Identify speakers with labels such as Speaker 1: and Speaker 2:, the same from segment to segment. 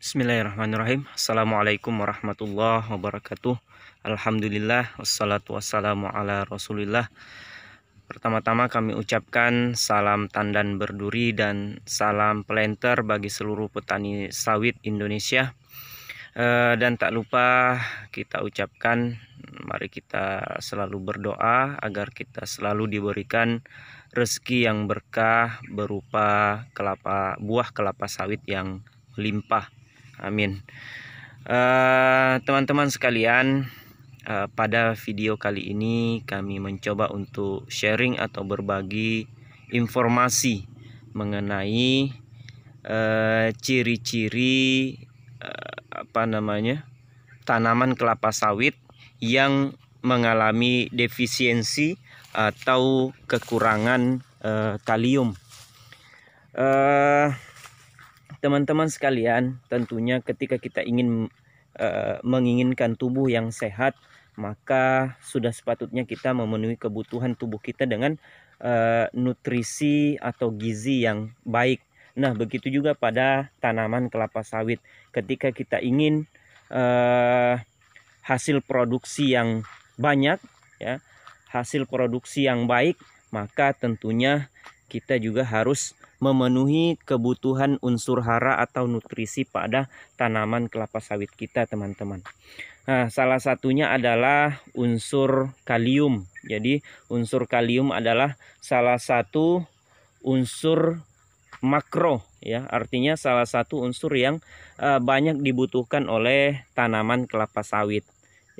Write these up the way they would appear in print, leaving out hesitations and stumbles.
Speaker 1: Bismillahirrahmanirrahim. Assalamualaikum warahmatullahi wabarakatuh. Alhamdulillah wassalatu wassalamu ala rasulillah. Pertama-tama kami ucapkan salam tandan berduri dan salam pelenter bagi seluruh petani sawit Indonesia. Dan tak lupa kita ucapkan, mari kita selalu berdoa agar kita selalu diberikan rezeki yang berkah berupa buah kelapa sawit yang melimpah. Amin. Teman-teman sekalian, pada video kali ini kami mencoba untuk sharing atau berbagi informasi mengenai ciri-ciri tanaman kelapa sawit yang mengalami defisiensi atau kekurangan kalium. Teman-teman sekalian, tentunya ketika kita menginginkan tubuh yang sehat, maka sudah sepatutnya kita memenuhi kebutuhan tubuh kita dengan nutrisi atau gizi yang baik. Nah, begitu juga pada tanaman kelapa sawit. Ketika kita ingin hasil produksi yang banyak, ya, hasil produksi yang baik, maka tentunya kita juga harus memenuhi kebutuhan unsur hara atau nutrisi pada tanaman kelapa sawit kita, teman-teman. Nah, salah satunya adalah unsur kalium. Jadi unsur kalium adalah salah satu unsur makro, ya, artinya salah satu unsur yang banyak dibutuhkan oleh tanaman kelapa sawit,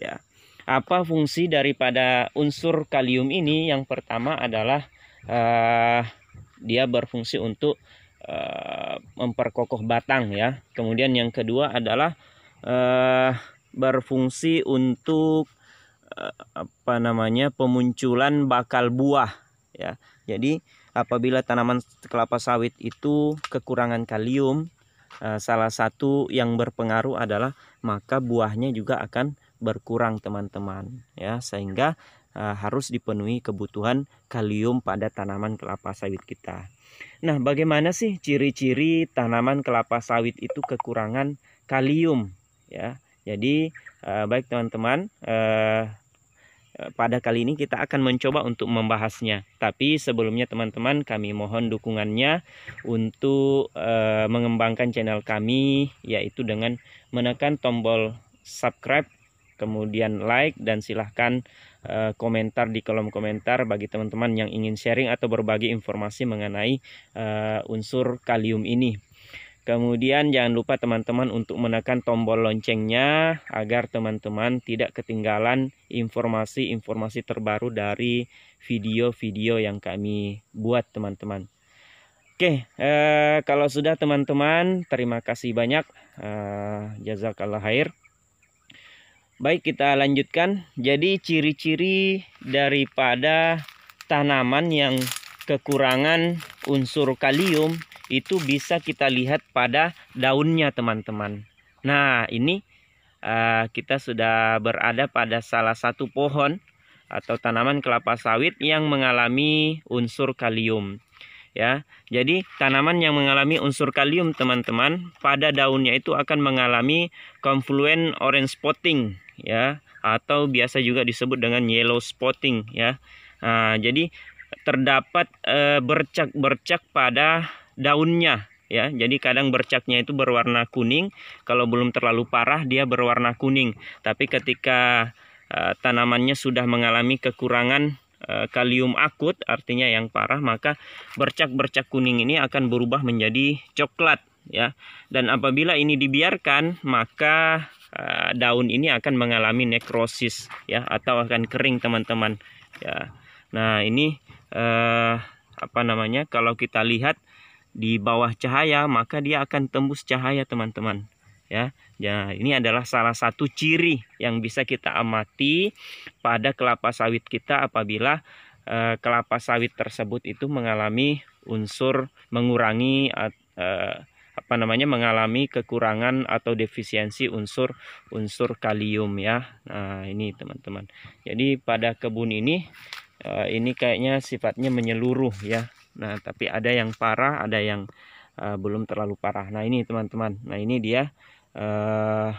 Speaker 1: ya. Apa fungsi daripada unsur kalium ini? Yang pertama adalah dia berfungsi untuk memperkokoh batang, ya. Kemudian yang kedua adalah berfungsi untuk pemunculan bakal buah, ya. Jadi apabila tanaman kelapa sawit itu kekurangan kalium, salah satu yang berpengaruh adalah maka buahnya juga akan berkurang, teman-teman, ya, sehingga harus dipenuhi kebutuhan kalium pada tanaman kelapa sawit kita. Nah, bagaimana sih ciri-ciri tanaman kelapa sawit itu kekurangan kalium, ya? Jadi baik teman-teman, pada kali ini kita akan mencoba untuk membahasnya. Tapi sebelumnya teman-teman, kami mohon dukungannya untuk mengembangkan channel kami, yaitu dengan menekan tombol subscribe, kemudian like, dan silahkan komentar di kolom komentar bagi teman-teman yang ingin sharing atau berbagi informasi mengenai unsur kalium ini. Kemudian jangan lupa teman-teman untuk menekan tombol loncengnya agar teman-teman tidak ketinggalan informasi-informasi terbaru dari video-video yang kami buat, teman-teman. Oke, kalau sudah teman-teman, terima kasih banyak. Jazakallah khair. Baik, kita lanjutkan. Jadi ciri-ciri daripada tanaman yang kekurangan unsur kalium itu bisa kita lihat pada daunnya, teman-teman. Nah, ini kita sudah berada pada salah satu pohon atau tanaman kelapa sawit yang mengalami unsur kalium, ya. Jadi tanaman yang mengalami unsur kalium, teman-teman, pada daunnya itu akan mengalami confluent orange spotting, ya, atau biasa juga disebut dengan yellow spotting, ya. Jadi terdapat bercak-bercak pada daunnya, ya. Jadi kadang bercaknya itu berwarna kuning, kalau belum terlalu parah dia berwarna kuning. Tapi ketika tanamannya sudah mengalami kekurangan kalium akut, artinya yang parah, maka bercak-bercak kuning ini akan berubah menjadi coklat, ya. Dan apabila ini dibiarkan, maka daun ini akan mengalami nekrosis, ya, atau akan kering, teman-teman, ya. Nah, ini kalau kita lihat di bawah cahaya, maka dia akan tembus cahaya, teman-teman, ya. Ya, ini adalah salah satu ciri yang bisa kita amati pada kelapa sawit kita apabila kelapa sawit tersebut itu mengalami mengalami kekurangan atau defisiensi unsur kalium, ya. Nah, ini teman-teman. Jadi pada kebun ini kayaknya sifatnya menyeluruh, ya. Nah, tapi ada yang parah, ada yang belum terlalu parah. Nah ini teman-teman, nah ini dia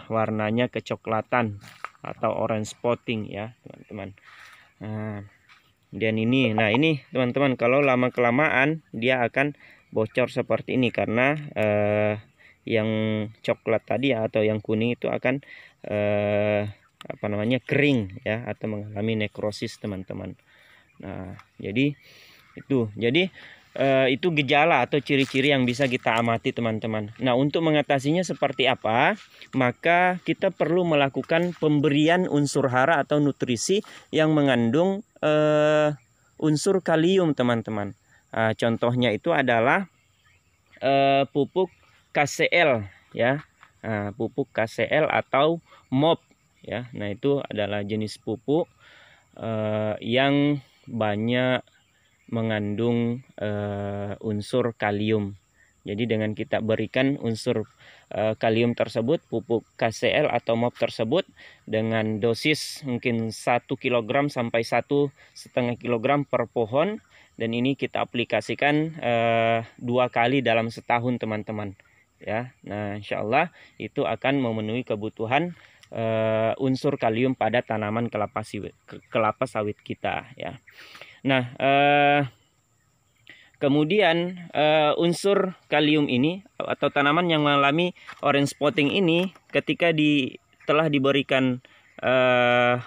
Speaker 1: warnanya kecoklatan atau orange spotting ya teman-teman. Dan ini, nah ini teman-teman, kalau lama kelamaan dia akan bocor seperti ini karena yang coklat tadi ya, atau yang kuning itu akan apa namanya, kering ya, atau mengalami nekrosis teman-teman. Nah jadi itu gejala atau ciri-ciri yang bisa kita amati teman-teman. Nah untuk mengatasinya seperti apa, maka kita perlu melakukan pemberian unsur hara atau nutrisi yang mengandung unsur kalium teman-teman. Contohnya itu adalah pupuk KCl ya, pupuk KCl atau MOP ya. Nah itu adalah jenis pupuk yang banyak mengandung unsur kalium. Jadi dengan kita berikan unsur kalium tersebut, pupuk KCl atau MOP tersebut dengan dosis mungkin 1 kg sampai 1,5 kg per pohon, dan ini kita aplikasikan 2 kali dalam setahun teman-teman ya. Nah insya Allah itu akan memenuhi kebutuhan unsur kalium pada tanaman kelapa sawit kita ya. Nah kemudian unsur kalium ini atau tanaman yang mengalami orange spotting ini ketika telah diberikan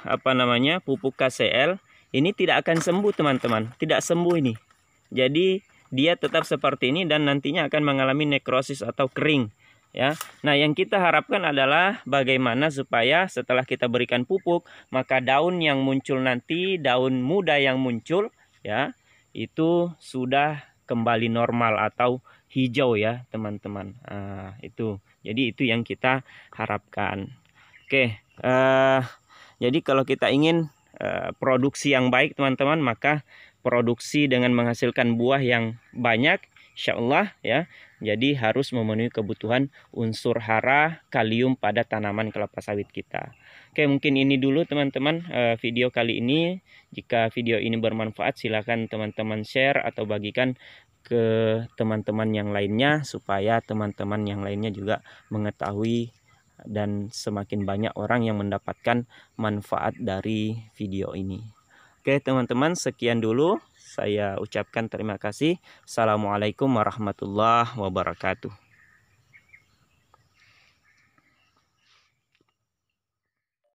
Speaker 1: apa namanya, pupuk KCl, ini tidak akan sembuh teman-teman, tidak sembuh ini. Jadi dia tetap seperti ini dan nantinya akan mengalami nekrosis atau kering ya. Nah yang kita harapkan adalah bagaimana supaya setelah kita berikan pupuk, maka daun yang muncul nanti, daun muda yang muncul ya, itu sudah kembali normal atau hijau ya teman-teman. Itu jadi itu yang kita harapkan. Oke, jadi kalau kita ingin produksi yang baik teman-teman, maka produksi dengan menghasilkan buah yang banyak insya Allah ya. Jadi harus memenuhi kebutuhan unsur hara kalium pada tanaman kelapa sawit kita. Oke, mungkin ini dulu teman-teman video kali ini. Jika video ini bermanfaat, silakan teman-teman share atau bagikan ke teman-teman yang lainnya supaya teman-teman yang lainnya juga mengetahui dan semakin banyak orang yang mendapatkan manfaat dari video ini. Oke teman-teman, sekian dulu. Saya ucapkan terima kasih. Assalamualaikum warahmatullahi wabarakatuh.